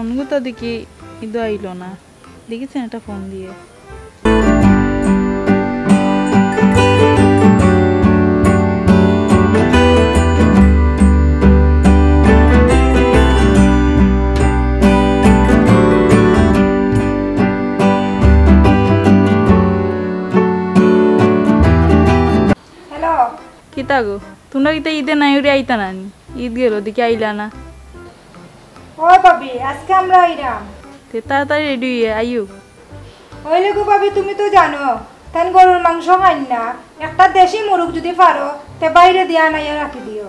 অনগুতা দেখি কিন্তু আইল না, দেখেছেন একটা ফোন দিয়ে। কিতা গো তোমরা কিতা ঈদে নাই উড়ে আইতা নানি? ঈদ গেল দেখি আইলা না। ও ভাবি আজকে আমরা আইরাম। তে তাড়াতাড়ি রেডি হয়ে আইও। হইলে গো ভাবি তুমি তো জানো তান গরুর মাংস খাই না, একটা দেশি মুরগ যদি পারো তে বাইরে দিয়া নাইয়া রাখি দিও।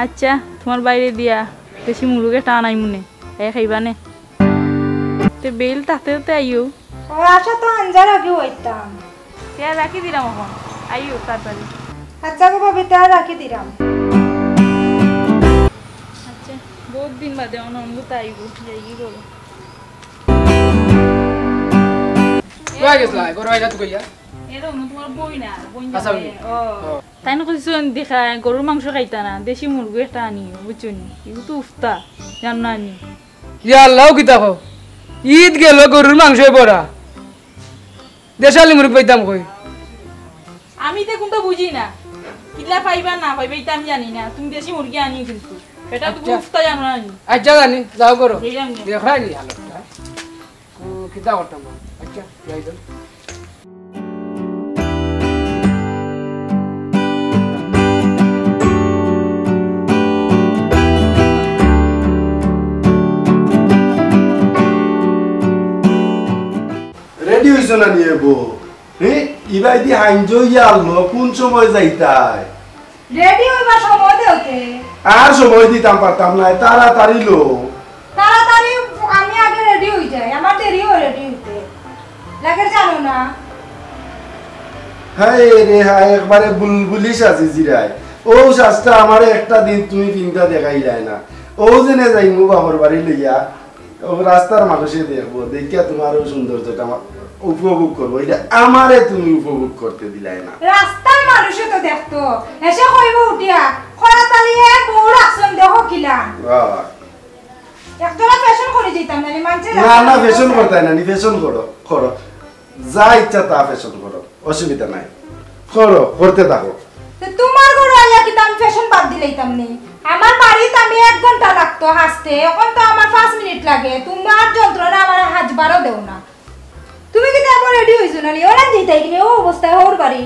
আচ্ছা তোমার বাইরে দিয়া দেশি মুরগে টানাই মনে খাইবা নে। তে বেল তাতে আইও। ও আশা তো আঞ্জার আগে হইতাম। তে রাখি দিলাম এখন আইও তাড়াতাড়ি। আচ্ছা গো ভাবি তে রাখি দিলাম। আচ্ছা বহুত দিন বাদে অনগুতা আইব যাই কি করো। কই গেছলা গরু আইলা তো কইয়া এরো তোমার বই না বই যাবে। ও তাই না কইছো দেখা গরুর মাংস খাইতা না, দেশি মুরগি একটা আনিও বুঝছনি। এগুলো তো উফতা জান না আনি। ইয়া আল্লাহ কিতা কও ঈদ গেল গরুর মাংস পড়া দেশালি মুরগি পাইতাম কই। আমি তো কোনটা বুঝি না কিলা পাইবা না পাইবা এটা আমি জানি না। তুমি দেশি মুরগি আনিও কিন্তু এটা তো উফতা জানো না আনি। আচ্ছা জানি যাও করো দেখাই নি হালত কিতা করতাম। আচ্ছা যাই তো রেডি হইছ না নিয়ে বো ইবাই দি হাইঞ্জো ইয়ালো কোন সময় যাইতাই? রেডি হইবা সময় দেওতে আর সময় দিতাম পারতাম না, তাড়াতাড়ি লো। তাড়াতাড়ি আমি আগে রেডি হই যাই, আমার দেরি হয় রেডি হইতে লাগে জানো না। হাই রে হাই একবারে বুলবুলি সাজি জিরাই। ও সাজটা আমার একটা দিন তুমি পিন্তা দেখাইলাই না। ও জেনে যাই মু বাবার বাড়ি লইয়া ও রাস্তার মানুষে দেখবো দেখিয়া তোমারও সৌন্দর্যটা উপভোগ করবো, এটা আমারে তুমি উপভোগ করতে দিলাই না। রাস্তার মানুষে তো দেখতো এসে কইব উঠিয়া খরাত আলিয়ে বউ রাখছেন দেখো কিলা একজোড়া ফ্যাশন করে দিতাম না মানছে না না ফ্যাশন করতে না, নি ফ্যাশন করো করো যা ইচ্ছা তা ফ্যাশন করো, অসুবিধা নাই, করো করতে থাকো। তোমার ঘরে আইয়া কি আমি ফ্যাশন বাদ দিলাইতাম নি? আমার বাড়িতে আমি 1 ঘন্টা লাগতো হাসতে, এখন তো আমার 5 মিনিট লাগে। তোমার যন্ত্রণা আমার হাজবারও দেও না। তুমি কি তারপর রেডি হইছো না? ওরা দিতাই কি ও অবস্থায় ওর বাড়ি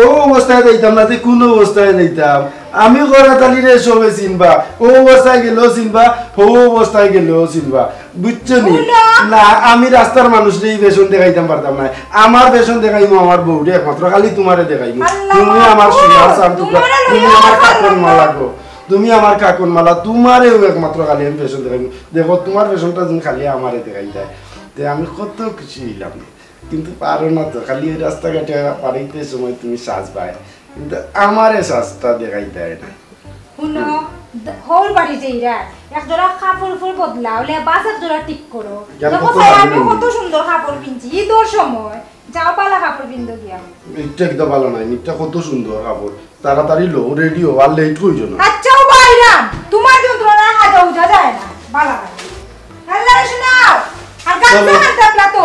ও অবস্থায় যাইতাম না, কোন অবস্থায় যাইতাম? আমি কোরাতালিরে সবে চিনবা, ও অবস্থায় গেলেও চিনবা, ও অবস্থায় গেলেও চিনবা, বুঝছো নি? না আমি রাস্তার মানুষরে বেশন দেখাইতাম পারতাম না। আমার বেশন দেখাইমো আমার বউরে একমাত্র, খালি তোমারে দেখাইমো। তুমি আমার সোনার চাঁদ টুকরা, তুমি আমার কাকন মালা গো, তুমি আমার কাকন মালা, তোমারেও একমাত্র খালি আমি বেশন দেখাইমো। দেখো তোমার বেশনটা যদি খালি আমারে দেখাই দেয় তে আমি কত খুশি হইলাম, কিন্তু পারো না তো। খালি ওই রাস্তাঘাটে পাড়াইতে সময় তুমি সাজ পায়, কিন্তু আমারে সাজটা দেখাই দেয় না। শুনো হোর বাড়ি যাইরা একজোড়া কাপড় ফুল বদলাও, লেবাস একজোড়া ঠিক করো। দেখো আমি কত সুন্দর কাপড় পিনছি ঈদের সময়, যাও পালা কাপড় পিনদো গিয়া। এটা একদম ভালো নাই, নিটটা কত সুন্দর কাপড়, তাড়াতাড়ি লো, রেডি হও, আর লেট হইছো না। আচ্ছা ও বাইরা তোমার যন্ত্রণা হাজা উজা যায় না, বালা আল্লাহ শোনাও। আর গামছা আনতাম তো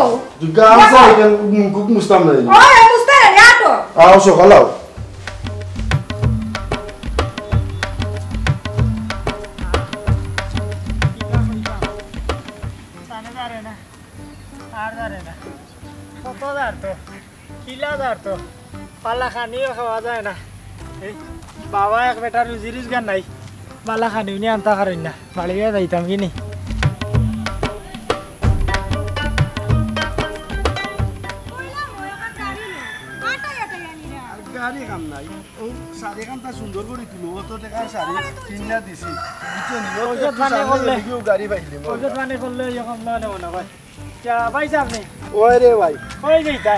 গামছা এটা মুখ মুস্তাম না। ওই মুস্তা রে আটো আও সকালাও পালা খানিও খাওয়া যায় না। এই বাবা এক বেটা রুজি রোজগার নাই, পালা খানিও নি আনতা কারেন না, বাড়িয়ে যাইতাম কিনি। গাড়ি কাম নাই, ও শাড়ি কামটা সুন্দর করে তুলো, অত টাকার শাড়ি কিনা দিছি, বুঝছো নি? ওজত মানে করলে গাড়ি পাইলে ওজত মানে করলে যখন লনে মনে হয় যা পাইছ আপনি। ওই রে ভাই কই যাইতা?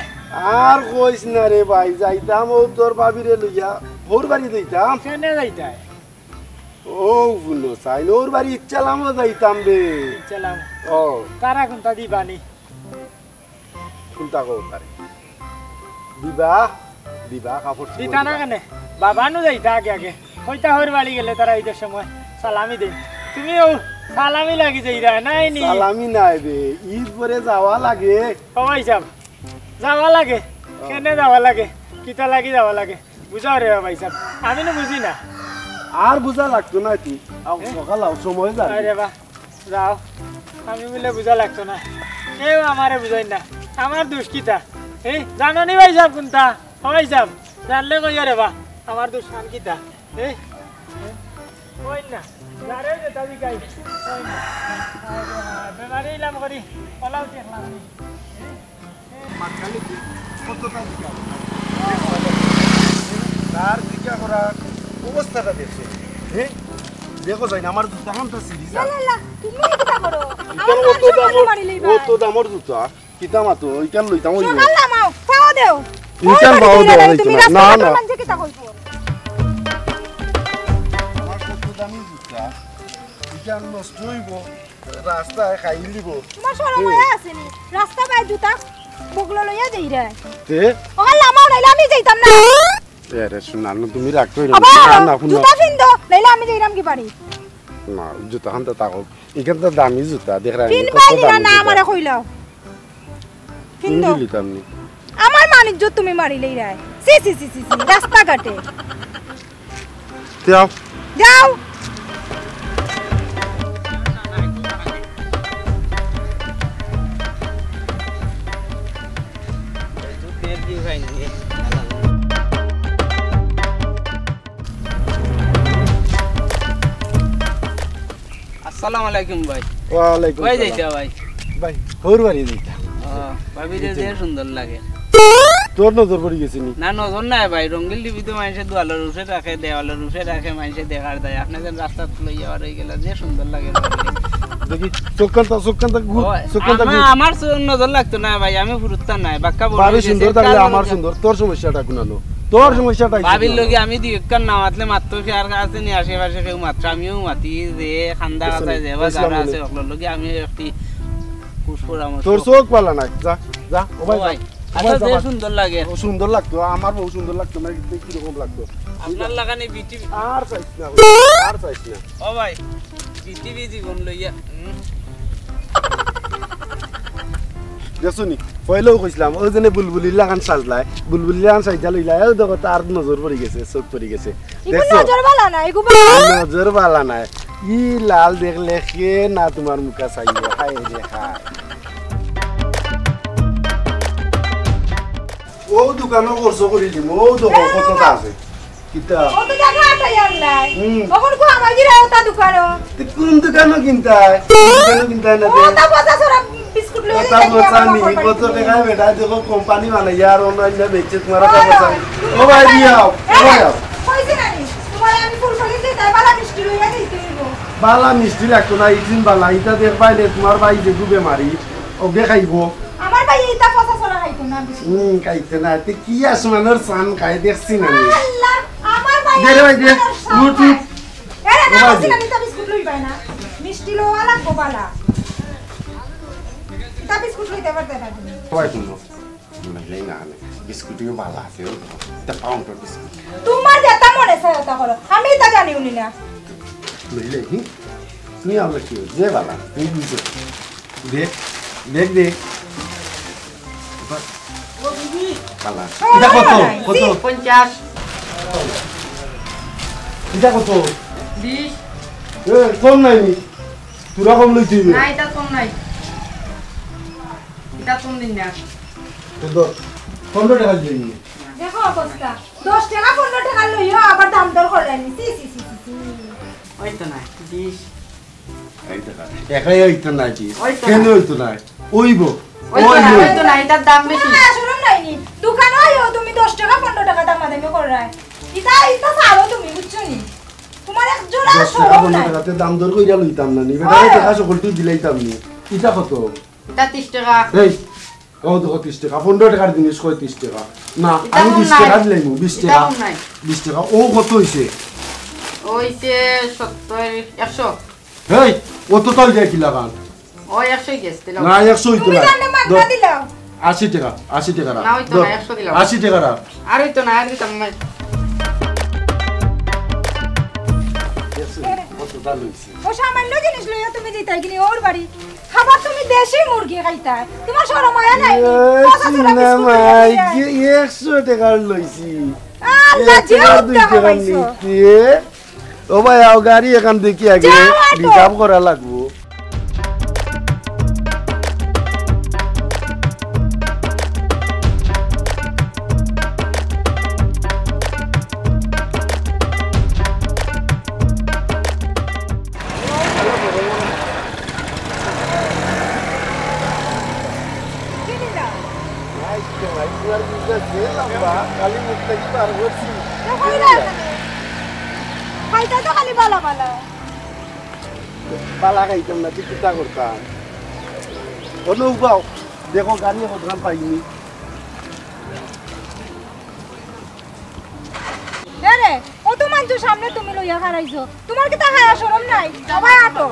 আর কইস না রে ভাই, যাইতাম ও তোর বাবিরে লইয়া ওর বাড়ি যাইতাম। কেনে যাইতা? ও বুলো চাই ওর বাড়ি ইচ্ছালামও যাইতাম রে। চলাম ও কারা কোনটা দিবানি? কোনটা কও পারে দিবা দিবা কাপড় দিতা না কেনে? বাবা নু যাইতা আগে আগে কইতা হর বাড়ি গেলে তারা ঈদের সময় সালামি দেন। তুমিও সালামি লাগি যাইরা নাই নি সালামি নাই রে ঈদ পরে যাওয়া লাগে ও ভাই সাহেব যাওয়া লাগে কেনে যাওয়া লাগে কিতা লাগি যাওয়া লাগে বুঝাও রে ভাই সাহেব আমি না বুঝি না আর বুঝা লাগতো না তুই সকাল সময় যা আরে বাহ যাও আমি বলে বুঝা লাগতো না কেউ আমারে বুঝাই না আমার দোষ কিতা এই জানো নি ভাই সাহেব কোনটা ও ভাই সাহেব জানলে কই রে বাহ আমার দোষ শান কিতা এই কই না যারে যে তাবি গাই কই না বেমারি ইলাম করি ওলাও দেখলাম নি মাঝখানে কতটা দিকা তার দিকা করা অবস্থাটা দেখছো হ্যাঁ দেখো যাই না আমার জুতা খানটা সিরিজ তুমি কিটা করো অত দামর জুতা কিতা মাতো ইকান লইতাম ওই সকাল নামাও খাওয়া দেও ইকান বাও দেও তুমি না না মানছে কিটা কইছো আমার কত দামি জুতা ইকান নষ্ট হইব রাস্তায় খাইল দিব তোমার শরময় আসেনি রাস্তা বাই জুতা বগলো লইয়া যাই রে তে সকাল নামাও নাইলে আমি যাইতাম না আরে শুনা না তুমি রাগ কইরো না না শুনো জুতা পিন্দো নাইলে আমি যাইরাম কি পারি না জুতা খানটা তাকো ইকান তো দামি জুতা দেখ রা পিন পাইলি না আমারে কইলাও পিন্দো দিলিতাম নি আমার মানিজ্য তুমি মারিলেই রে সি সি সি সি রাস্তা কাটে যাও যাও আসসালামু আলাইকুম ভাই ওয়া আলাইকুম কই যাইতা ভাই ভাই হোর বাড়ি যাইতা ভাবি যে সুন্দর লাগে তোর নজর পড়ে গেছে নি না নজর নাই ভাই রঙ্গিল টিভি তো মানুষে দুয়ালের রুফে রাখে দেওয়ালের রুফে রাখে মানুষে দেখার দেয় আপনি যেন রাস্তা লই যাওয়ার হয়ে গেল যে সুন্দর লাগে দেখি চোখকান্তা আমার নজর লাগতো না ভাই আমি ফুরুত্তা নাই বাক্কা বড় ভাবি সুন্দর থাকলে আমার সুন্দর তোর সমস্যাটা কোনালো তোর সমস্যাটা ভাবির লগে আমি দুই একখান নামাতলে মাত্র কি আর আছে নি আশেপাশে কেউ মাত্র আমিও মাতি যে খান্দা কাছায় যাবা যারা আছে ওগুলোর লগে আমি একটি পুষ্পরামর্শ তোর চোখ পালা না যা যা ও ভাই আচ্ছা যে সুন্দর লাগে সুন্দর লাগতো আমার বহু সুন্দর লাগতো মানে কি রকম লাগতো আপনার লাগানি বিটি আর চাইছ না আর চাইছ না ও ভাই পৃথিবী জীবন লইয়া দেখুনি পয়লাও কইছিলাম ওই জন্য বুলবুলি লাগান সাজলাই বুলবুলি লাগান সাজা লইলাই ও দেখো তার নজর পড়ে গেছে চোখ পড়ে গেছে দেখছো নজর বালা না এগো নজর বালা নাই ই লাল দেখলে কে না তোমার মুখা চাইবে হায় রে হায় ও দোকানও করছো করে দিম ও দেখো কতটা আছে কিতা কত টাকা আটাই আনলাই কখন কো আমার গিরা ওটা দোকানো কোন দোকানও কিনতাই না ওটা পচা সরা বিস্কুট লই ওটা বসানি কত টাকা বেটা দেখো কোম্পানি বানাই আর অনলাইন বেচে তোমার টাকা বসানি ও ভাই দিও কইছি না নি তোমার আমি ফুল ফুল দিতে তাই বালা মিষ্টি লইয়া দিতে হইব বালা মিষ্টি লাগতো না ইদিন বালা ইটা দেখ পাইলে তোমার ভাই যে ডুবে মারি ও দেখাইবো আমার ভাই এটা পচা সরা খাইতো না খাইতে না তে কি আসমানের সান খাই দেখছি না আল্লাহ আমার ভাই দে রে ভাই দে মুটু এরে না বসি না নিতা বিস্কুট লই পাই না মিষ্টি লওয়া লাগবো বালা এটা বিস্কুট লইতে পারতে না তুমি সবাই শুনো নাই না বিস্কুটিও বালা আছে তা পাউন্ডার বিস্কুট তোমার যেটা মনে চায় ওটা করো আমি এটা জানিও নি না লইলে তুমি আমরা কি যে বালা তুই বুঝছো দেখ দেখ দেখ ও দিদি বালা এটা কত কত 50 এটা কত 20 এ কম নাই নি তুরা কম লইতি না এটা কম নাই এটা কম দিন না তো 15 টাকা দিই দেখো অবস্থা 10 টাকা 15 টাকা লইও আবার দাম দর করলানি সি সি সি সি ওই তো না 20 এই টাকা একাই হইতো না কি কেন হইতো না ওইবো ওই তো না এটার দাম বেশি না শুনুন নাইনি দোকানে আইও তুমি 10 টাকা 15 টাকা দাম দামি করায় এটা ছাড়ো তুমি বুঝছো নি তোমার এক জোড়া 10 টাকা 15 টাকাতে দাম দর কইরা লইতাম না নি বেটা টাকা সকলটি দিলাইতাম নি এটা কত এটা 30 টাকা এই কত 30 টাকা 15 টাকার জিনিস কই 30 টাকা না আমি 20 টাকা দিলাইমু 20 টাকা 20 টাকা ও কত হইছে ওইছে 70 100 এই অত তাই যায় কি লাগান ওই 100 গেছে না 100 হইতো তুমি না জানলে মাগনা দিলাও 80 টাকা 80 টাকা না হইতো না 100 দিলাম 80 টাকা রা আর হইতো না আর দিতাম না কথা লইছি ও সামান্য জিনিস লইয়া তুমি দিতাই কিনি ওর বাড়ি খাবার তুমি দেশি মুরগি খাইতা তোমার শরম মায়া নাই না মাই 100 টাকা লইছি আল্লাহ জিও পাইছো ও ভাই আও গাড়ি এখান দেখি আগে রিজার্ভ করা লাগবো কালি মুক্তি পার করছি খাইতা তো খালি বালা বালা বালা খাইতাম না তুই কিতা করতাম অনু পাও দেখো গাড়ি কতক্ষণ পাইনি রে ও তো মানুষ সামনে তুমি লইয়া খারাইছো তোমার কি তা খায়া শরম নাই সবাই আটো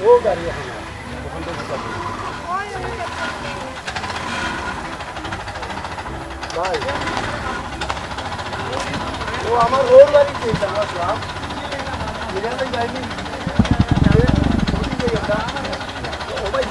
ও গাড়ি এখন ওখান থেকে ভাই ও আমার ওর গাড়ি চেয়েছে আমার সব মিরাতে যাইনি ও ভাই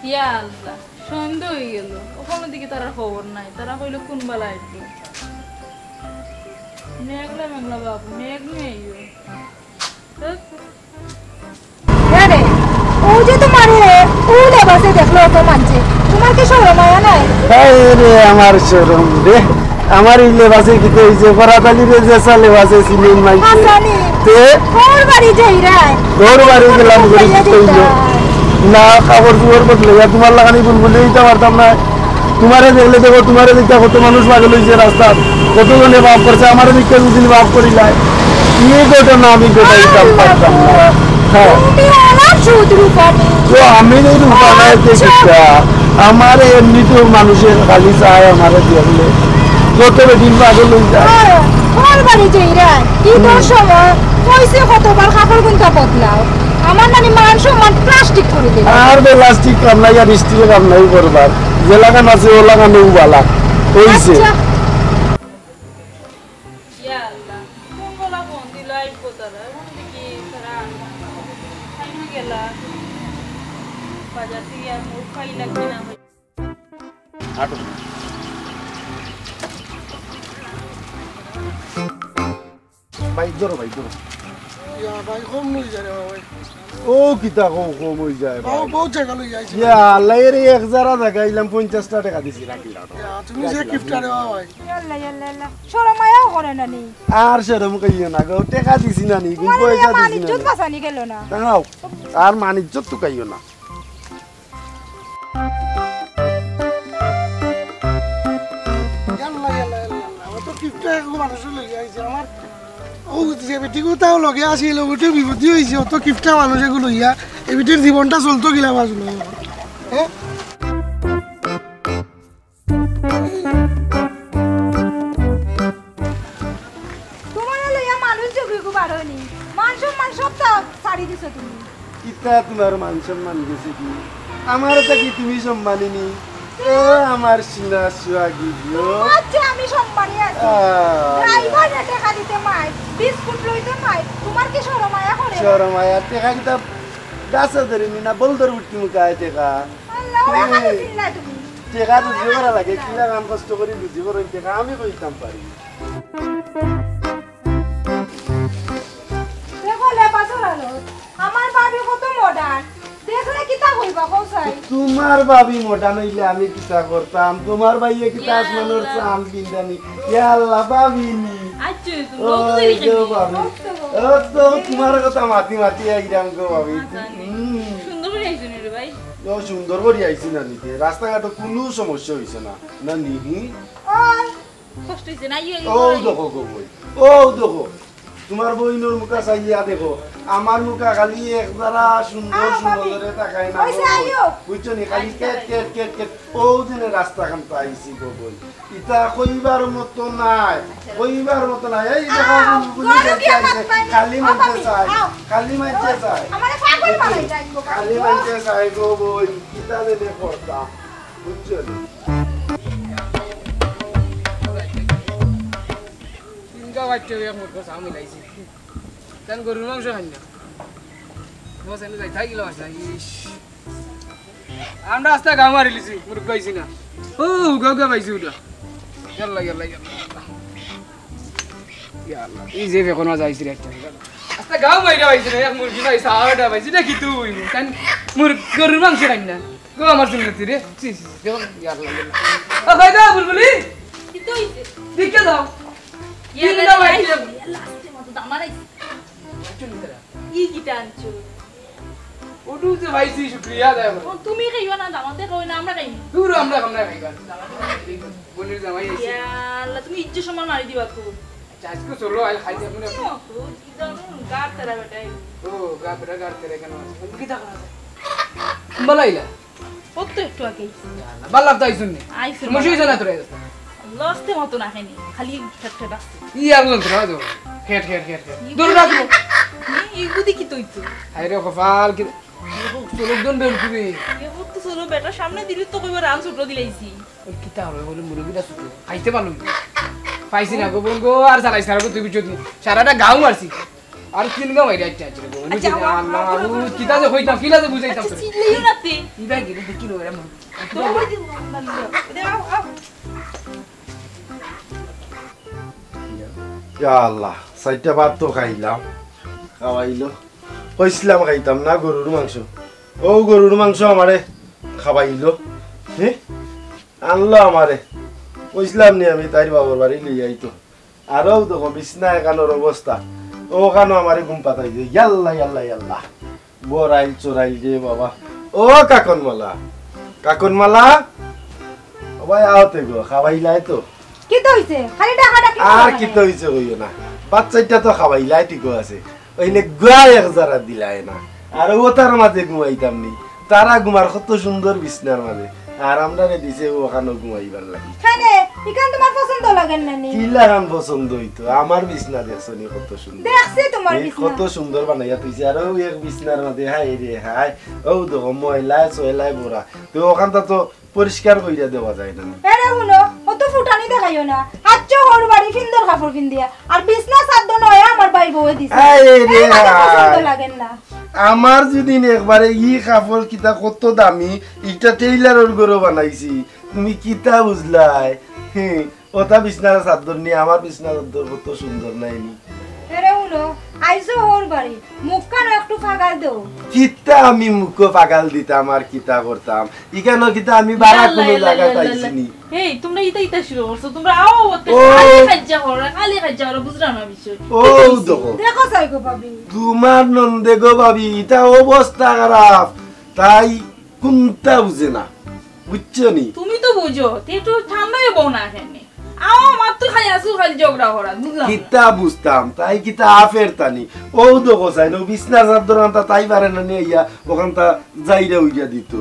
দিয়া আল্লাহ সন্দেহ হয়ে গেল ওখানে দিকে তারা খবর নাই তারা কইলো কোন বেলা আসবে মেঘলা মেঘলা বাবু মেঘ নেই রে ও যে তোমার ও লেবাসে দেখলো তো মানছে তোমার কি শরম মায়া নাই রে আমার শরম রে আমার এই লেবাসে কি কইছে ফরাতালি রে যে সালে বাসে সিলিন মাইছে হাসানি তে ওর বাড়ি যাই রে তোর বাড়ি গেলাম করে কইলো না খবর জোর বদলে তোমার লাগানি বুলবুলি দিতে পারতাম না তোমারে দেখলে দেখো তোমারে দেখতে কত মানুষ পাগল হয়েছে রাস্তা কতজনে বাপ করছে আমার দিকে দুদিন বাপ করিলাই কি ঘটনা আমি ঘটাইতাম পারতাম না হ্যাঁ তো আমি এই রূপানায় দেখেছি আমার এমনিতে মানুষের খালি চায় আমার দেখলে কত দিন পাগল হয়ে যায় বাড়ি যাই রে ঈদের সময় কইছে কতবার কাপড় গুনতা বদলাও আমার নানি মান সম্মান প্লাস্টিক করে দেবে আর প্লাস্টিক কাম নাই আর স্টিল কাম নাই করবার যে লাগান আছে ও লাগানো বালা হইছে ইয়া আল্লাহ কোন বলা কোন দিল আইবো তারা এখন দেখি তারা খাইনা গেলা বাজার থেকে আর মুখ খাই লাগবে না আটো ভাই ধরো ভাই কম লই যায় ভাই ও কিতা কম হয়ে যায় ভাই বহুত জায়গা লই যাইছি ইয়া আল্লাহ এর 1000 টাকা ইলাম 50 টাকা দিছি রাখিলা তুমি যে গিফট আরে ভাই আল্লাহ শরম মায়াও করে না নি আর শরম কইও না গো টাকা দিছি না নি গুণ পয়সা দিছি না ইজ্জত বাঁচানি গেল না দাঁড়াও আর মান ইজ্জত তো কইও না আল্লাহ তো গিফট মানুষ লই যাইছে আমার ও যে বেটিগুতাও লগে আসিল ওটা বিপত্তি হয়েছে অত কিফটা মানুষ এগুলো ইয়া এই বেটির জীবনটা চলতো গিলা বাজলো হ্যাঁ তোমার লইয়া মানুষ যোগ্য বার হয়নি মান সম্মান সব তো ছাড়ি দিছো তুমি কিতা তোমার মান সম্মান গেছে কি আমার তো কি তুমি সম্মানিনি ও আমার সিনা সুয়াগি গো আচ্ছা আমি সম্মানী আছি ড্রাইভার রেটে খালিতে মাই বিস্কুট লইতে মাই তোমার কি শরম মায়া করে শরম আয়া টাকা কিতা গাছ ধরিনি না বলদর উঠতি মুখায় টাকা আল্লাহ ওয়া খালি চিল্লা তুমি টাকা তো জোরা লাগে কিলা কাম কষ্ট করে বুঝি বড় টাকা আমি কইতাম পারি দেখো লেবাসর আলো আমার বাড়ি কত মডার্ন দেখলে কিতা হইবা কসাই তোমার ভাবি মোটা নইলে আমি কিতা করতাম তোমার ভাইয়ে কিতা আসমানোর চাল কিনদানি ইয়া আল্লাহ ভাবিনি আচ্ছা তো ও লোক দেরি গো ভাবি ও তো তোমার কথা মাতি মাতি আইরাম গো ভাবি সুন্দর করে আইছেন রে ভাই ও সুন্দর করে আইছি না নিতে রাস্তাঘাটে কোনো সমস্যা হইছে না না নিহি ওই কষ্ট হইছে না ও দেখো গো বই ও দেখো তোমার বইনোর মুখা চাইয়া দেখো আমার মুখা খালি একবারা সুন্দর সুন্দর তাকাই না বুঝছো নি খালি কেট কেট কেট কেট ও দিনে রাস্তা খান পাইছি গো বই ইটা কইবার মতো নাই কইবার মতো নাই এই দেখো খালি মানতে চাই খালি মানতে চাই খালি মানতে চাই গো বই ইটা দেনে করতা বুঝছো নি তিনটা বাচ্চা এক মুখ সামনে লাইছি কেন গরুর মাংস খাই না বসে যাই থাকি লাগাইছি আমরা রাস্তা গাঁও মারি লিছি মুরগ পাইছি না ও গাঁও গা পাইছি ওটা ইয়াল্লা ইয়াল্লা ইয়াল্লা এই যে এখন যাইছি একটা রাস্তা গাঁও মাইরা পাইছি না এক মুরগি পাইছি আড়া পাইছি দেখি তুই কেন মুরগ গরুর মাংস খাই না গো আমার শুনতে রে ইয়াল্লা ইয়াল্লা ও খাই দাও বুলবুলি কি তো হইছে দেখে দাও ইয়াল্লা পাইছি লাস্টে মতো দামারাই ই কিটা আনছো ওটু যে ভাইছি শুকরিয়া দেয় তুমি খাইও না দামাতে কই না আমরা খাই দূর আমরা খামনা খাইবা বলির জামাই আইছি ইয়াল্লা তুমি ইজ্জত সম্মান মারি দিবা তো আজকে চলো আই খাই যাব না তো ইদানো গার তেরা বেটাই ও গার তেরে কেন আছে কি তা করা বলাইলা কত একটু আগে বাল্লা তো আইছুন নি আইছুন মশি জানা তোরে লাস্টে মতো না খাইনি খালি ঠেট ঠেট আছে ই আর লন তোরা দো খেট খেট খেট দূর রাখো এই গুদি কি তুই তো আইরে কপাল কি চলো দন বের তুমি এ তো চলো বেটা সামনে দিলি তো কইবা রান ছোট দিলাইছি কি তা হলো বলে মুরগিটা সুতো খাইতে পারলুম পাইছি না গো বোন গো আর চালাইছ না গো তুই বিচত নি সারাটা গাও মারছি আর তিন গাও মাইরা আচ্ছা আচ্ছা গো নি আল্লাহ কি তা যে হইতাম কি লাগে বুঝাইতাম তো চিল্লিও না তে ইবা গিরে দেখি লো এরম তো ওই দিন দাও আও ইয়া আল্লাহ সাইটা ভাত তো খাইলাম খাওয়াইলো কইছিলাম খাইতাম না গরুর মাংস ও গরুর মাংস আমারে খাওয়াইলো হ্যাঁ আনলো আমারে কইছিলাম নি আমি তাই বাবার বাড়ি লই আইতো আরও দেখো বিছনা একানোর অবস্থা ও কানো আমারে ঘুম পাতাই দিয়ে ইয়াল্লা ইয়াল্লা ইয়াল্লা বরাইল চোরাইল যে বাবা ও কাকনমালা ভাই আওতে গো খাওয়াইলাই তো কি তো হইছে খালি টাকা টাকা আর কি তো হইছে কইও না বাচ্চাটা তো খাওয়াইলাই ঠিক আছে ওইনে গুয়া 1000 দিলাই না আর ও তার মাঝে ঘুমাইতাম নি তারা ঘুমার কত সুন্দর বিছনার মাঝে আর আমরা রে দিছে ওখানে ঘুমাইবার লাগি খানে ইকান তোমার পছন্দ লাগেন না নি কি লাগান পছন্দ হইতো আমার বিছনা দেখছনি কত সুন্দর দেখছি তোমার বিছনা কত সুন্দর বানাইয়া তুইছে আর ওই এক বিছনার মাঝে হাই রে হাই ও দেখো ময়লায় সয়লায় ভরা তো ওখানটা তো পরিষ্কার কইরা দেওয়া যায় না এরে হুনো অত ফুটানি দেখাইও না আচ্ছা হর বাড়ি সুন্দর কাপড় পিন্দিয়া আর বিছনা সাদ্দ নয় আমার ভাই বউয়ে দিছে আরে রে পছন্দ লাগেন না আমার যদি একবারে ই কাপড় কিতা কত দামি এটা টেইলারের গরো বানাইছি তুমি কিতা বুঝলাই হ্যাঁ ওটা বিছনার চাদর নিয়ে আমার বিছনার চাদর কত সুন্দর নাইনি এরে হুনো আইছো হর বাড়ি মুখ কান একটু ফাগাল দাও কিতা আমি মুখ পাগাল দিতাম আর কিতা করতাম ইকানো কিতা আমি বাড়া কোনো জায়গা পাইছিনি এই তোমরা ইতা শুরু করছো তোমরা আও ওতে খালি খাজ্জা হলো বুঝরা না বিষয় ও দেখো দেখো সাই গো ভাবি তোমার নন্দে গো ভাবি এটা অবস্থা খারাপ তাই কোনটা বুঝে না বুঝছো নি তুমি তো বুঝো তে একটু ঠান্ডায় বউ না এখানে আও মাত্র খালি আসু খালি ঝগড়া করা বুঝলাম কিতা বুঝতাম তাই কিতা আফের তানি ও দেখো চাই না বিছনার চাদর আনতা তাই পারে না নিয়ে ইয়া ওখানটা যাইরা উইয়া দিত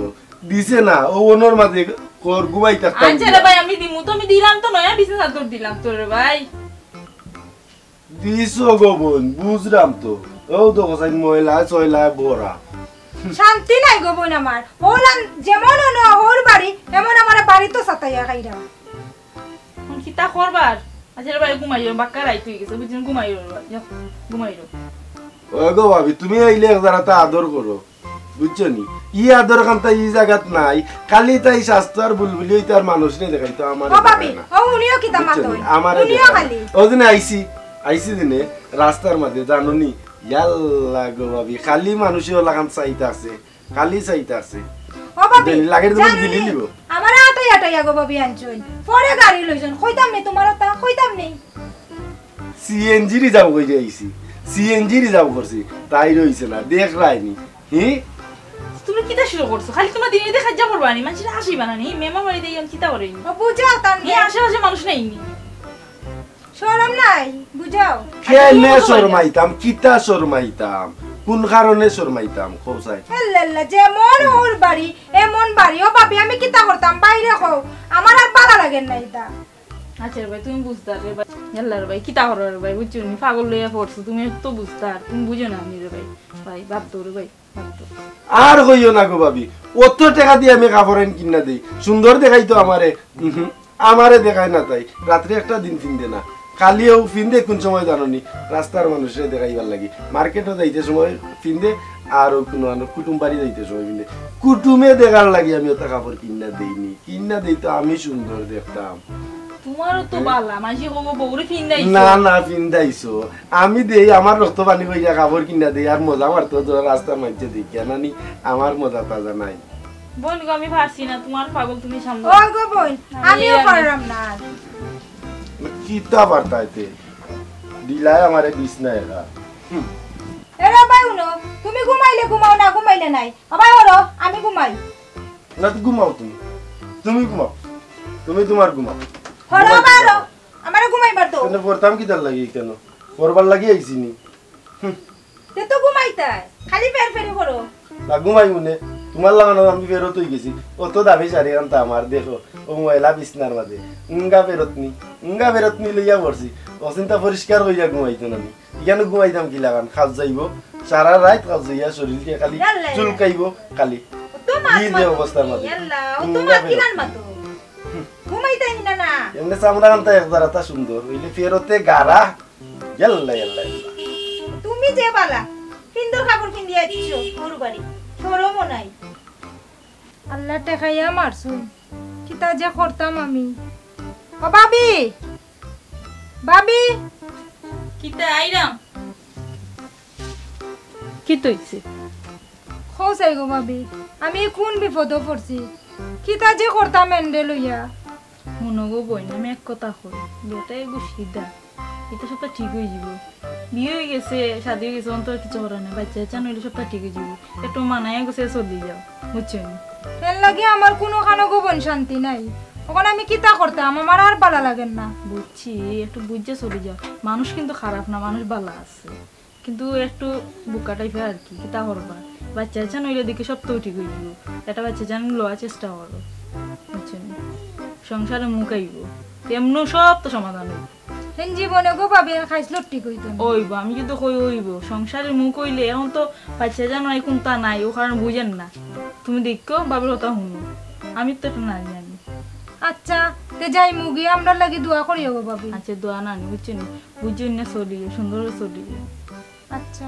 দিছে না ও ওনর মাঝে কর গুবাই থাকতাম আচ্ছা রে ভাই আমি দিমু তো আমি দিলাম তো নয়া বিছনা চাদর দিলাম তো রে ভাই দিছো গো বোন বুঝলাম তো ও দেখো চাই ময়লা চয়লা বড়া শান্তি নাই গো বোন আমার হলান যেমন না হর বাড়ি এমন আমার বাড়ি তো সাতাইয়া খাইরা কোন কিতা করবার আচ্ছা রে ভাই ঘুমাইও বাক্কা রাইত হই গেছে বুঝছেন ঘুমাইও যাও ঘুমাইও ও গো ভাবি তুমি আইলে একদারাটা আদর করো বুঝছো নি ই আদর কান্তা ই জায়গাত নাই খালি তাই স্বাস্থ্য আর বুলবুলি হইতে আর মানুষ নেই দেখাই তো আমার ও ভাবি ও উনিও কি তামাত হই আমার উনিও খালি ও দিনে আইছি দিনে রাস্তার মাঝে জানো নি ইয়াল্লা গো ভাবি খালি মানুষই লাগান চাইতে আছে খালি চাইতে আছে ও ভাবি লাগে তুমি দিলি লিব আমার আটাইয়া গো ভাবি আনছুন পরে গাড়ি লইছন কইতাম নি তোমার তা কইতাম নি সিএনজি রি যাও কই যাইছি সিএনজি রি যাও করছি তাই রইছে না দেখ রাইনি হি তুমি কিতা শুরু করছো খালি তোমরা দিনে দেখা যা করবানি মানুষের হাসি বানানি মেমা বাড়ি দেই কিতা করেনি ও বুঝাও তান এই আশেপাশে মানুষ নাই নি শরম নাই বুঝাও কেনে শরমাইতাম কিতা শরমাইতাম কোন কারণে শর্মাইতাম খোসাই আল্লাহ যেমন ওর বাড়ি এমন বাড়ি ও ভাবি আমি কিতা করতাম বাইরে খাও আমার আর ভালো লাগে না এটা আচ্ছা ভাই তুমি বুঝতে রে ভাই আল্লাহর ভাই কিতা করো রে ভাই বুঝছো নি পাগল লইয়া পড়ছো তুমি তো বুঝতে আর তুমি বুঝো না আমি রে ভাই ভাই বাপ তো রে ভাই বাপ তো আর হইও না গো ভাবি অত টাকা দিয়ে আমি কাপড় কিনা দেই সুন্দর দেখাই তো আমারে দেখায় না তাই রাত্রে একটা দিন ফিন্দে না কালিও ফিন্দে কোন সময় জানোনি রাস্তার মানুষের দেখাইবার লাগি মার্কেটও যাইতে সময় ফিন্দে আর কোনো কুটুম বাড়ি যাইতে সময় ফিন্দে কুটুমে দেখার লাগি আমি ওটা কাপড় কিনা দেইনি কিনা দেই তো আমি সুন্দর দেখতাম তোমারও তো বালা মাঝি কব বউরে ফিন্দাইছো না না ফিন্দাইছো আমি দেই আমার রক্ত পানি কইরা কাপড় কিনা দেই আর মজা মারতো রাস্তার মাঝে দেই কেনানি আমার মজা তাজা নাই বোন গো আমি পারছি না তোমার পাগল তুমি সামনে ও গো বোন আমিও পারলাম না কিতা বার্তাইতে দিলাই আমারে বিছনা এরা এরা ভাই উনো তুমি ঘুমাইলে ঘুমাও না ঘুমাইলে নাই আবার ওরো আমি ঘুমাই না ঘুমাও তুমি ঘুমাও তুমি তোমার ঘুমাও হলো বারো আমারে ঘুমাইবার দাও কেন পড়তাম কি তার লাগি কেন পড়বার লাগি আইছি নি তে তো ঘুমাইতাই খালি ফের ফেরি করো না ঘুমাই মনে তোমার লাগানো আমি ফেরত হয়ে গেছি অত দামি শাড়ি আনতা আমার দেখো ও ময়লা বিছনার মাঝে উঙ্গা ফেরত নি লইয়া পড়ছি অচিন্তা পরিষ্কার হইয়া ঘুমাইতো না আমি এখানে ঘুমাইতাম কি লাগান খাজ যাইব সারা রাত খাজ যাইয়া শরীরকে খালি চুলকাইব খালি তো মাত কি যে অবস্থার মাঝে আল্লাহ ও তো মাত কিনান মাতো ঘুমাইতাই না না এমনি চামড়া আনতা একদারাটা সুন্দর হইলে ফেরতে গারা ইয়াল্লা ইয়াল্লা তুমি যে বালা সুন্দর কাপড় কিনে আইছো ওর বাড়ি শরমও নাই আল্লাহ টেকাইয়া মারছুন কিতা যে করতাম আমি ও ভাবি কিতা আইরাম কি তইছে খোসাই গো ভাবি আমি কোন বিপদে পড়ছি কিতা যে করতাম এন্ডে লইয়া মনে গো বই না আমি এক কথা কই বেটা এগো সিধা এটা সবটা ঠিক হয়ে যাব বিয়ে হয়ে গেছে শাদি হয়ে গেছে অন্তর কিছু করার না বাচ্চা চান হইলে সবটা ঠিক হয়ে যাব একটু মানায় গেছে চলি যাও বুঝছো এর লাগে আমার কোনো খানো গোপন শান্তি নাই ওখানে আমি কিতা করতাম আমার আর ভালো লাগে না বুঝছি একটু বুঝে চলে যাও মানুষ কিন্তু খারাপ না মানুষ ভালো আছে কিন্তু একটু বুকা টাইপের আর কি কিতা করবা বাচ্চা চান হইলে দেখে সব তো ঠিক হয়ে যাব একটা বাচ্চা চান লওয়ার চেষ্টা করো বুঝছো সংসারে মুখ আইব তেমন সব তো সমাধান হইব হেন জীবনে গো ভাবি খাইছিল ঠিক হইতো ওইব আমি কিন্তু কই ওইব সংসারের মুখ হইলে এখন তো বাচ্চা জানো নাই কোনটা নাই ও কারণ বুঝেন না তুমি দেখো বাবার কথা শুনো আমি তো এটা না জানি আচ্ছা তে যাই মুগি আমরা লাগি দোয়া করিও গো ভাবি আচ্ছা দোয়া না বুঝছেন বুঝছেন না চলিয়ে সুন্দর চলিয়ে আচ্ছা